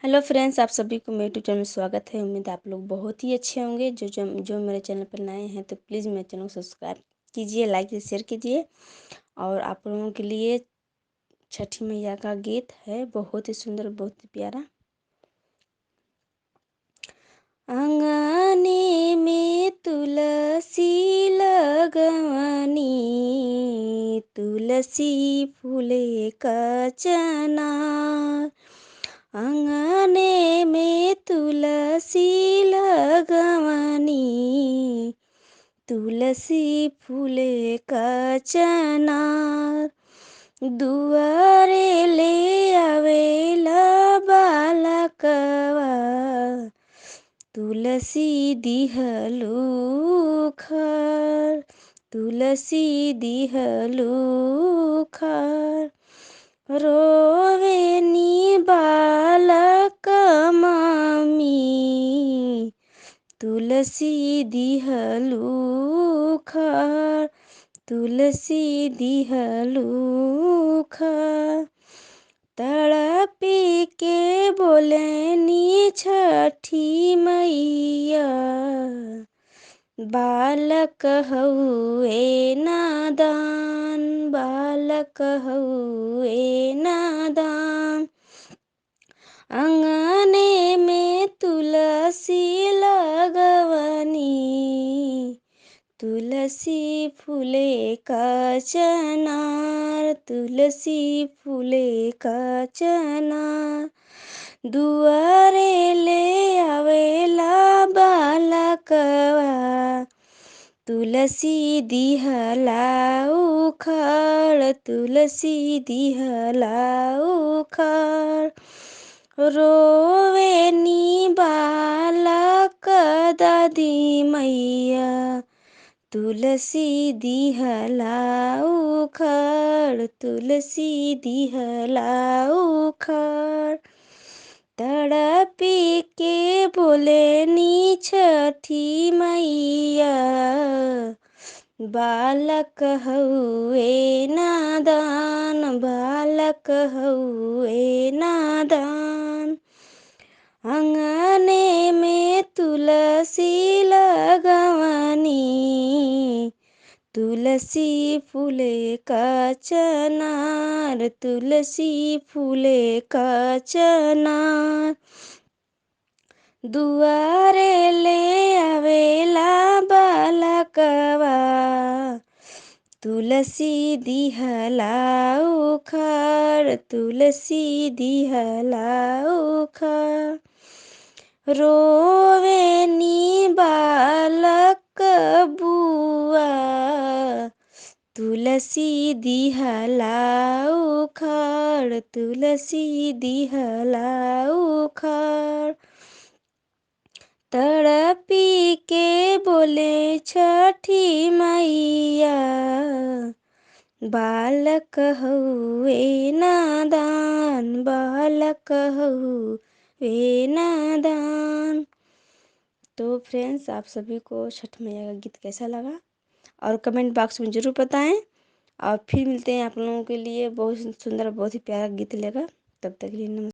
Hello friends, आप सभी को मेरे यूट्यूब चैनल में स्वागत है। उम्मीद है आप लोग बहुत ही अच्छे होंगे। जो मेरे चैनल पर नए हैं तो प्लीज़ मेरे चैनल को सब्सक्राइब कीजिए, लाइक शेयर कीजिए। और आप लोगों के लिए छठी मैया का गीत है, बहुत ही सुंदर, बहुत ही प्यारा। आंगने में तुलसी लगवानी, तुलसी फूले का चना। आंगने में तुलसी लगवानी, तुलसी फूले का चनार। दुआरे ले आवेला बालकवा, तुलसी दिहलू खर, तुलसी दिहलू खर। रोवे नी बालक मामी, तुलसी दिहलू खर, तुलसी दिहलू खर। तड़पी के बोलेनी छठी मैया, बालक हउए नादान, बालक हउए नादान। आंगने में तुलसी लगवानी, तुलसी फूले का चनार, तुलसी फूले का चनार। दुआरे ले आवेला बालकवा, तुलसी दिहला उखड़, तुलसी दिहला उखड़। रोवे नी बालक दादी मैया, तुलसी दिहला उखड़, तुलसी दिहला उखड़। तड़पी के बोले नी छठी मैया, बालक हउए नादान, बालक हउए नादान। आंगने में तुलसी लगवानी, तुलसी फूले का चनार, तुलसी फूले का चनार। दुआरे ले आवेला बालकवा, तुलसी दिहला उखड़, तुलसी दिहला उखड़। रोवे नी बालक बुआ, तुलसी दिहला उखड़, तुलसी दिहला उखड़। तड़पी के बोले छठी मैया, बालक हउए नादान, बालक हउए नादान। तो फ्रेंड्स, आप सभी को छठ मैया का गीत कैसा लगा और कमेंट बॉक्स में ज़रूर बताएं। और फिर मिलते हैं आप लोगों के लिए बहुत सुंदर, बहुत ही प्यारा गीत लेकर। तब तक के लिए नमस्कार।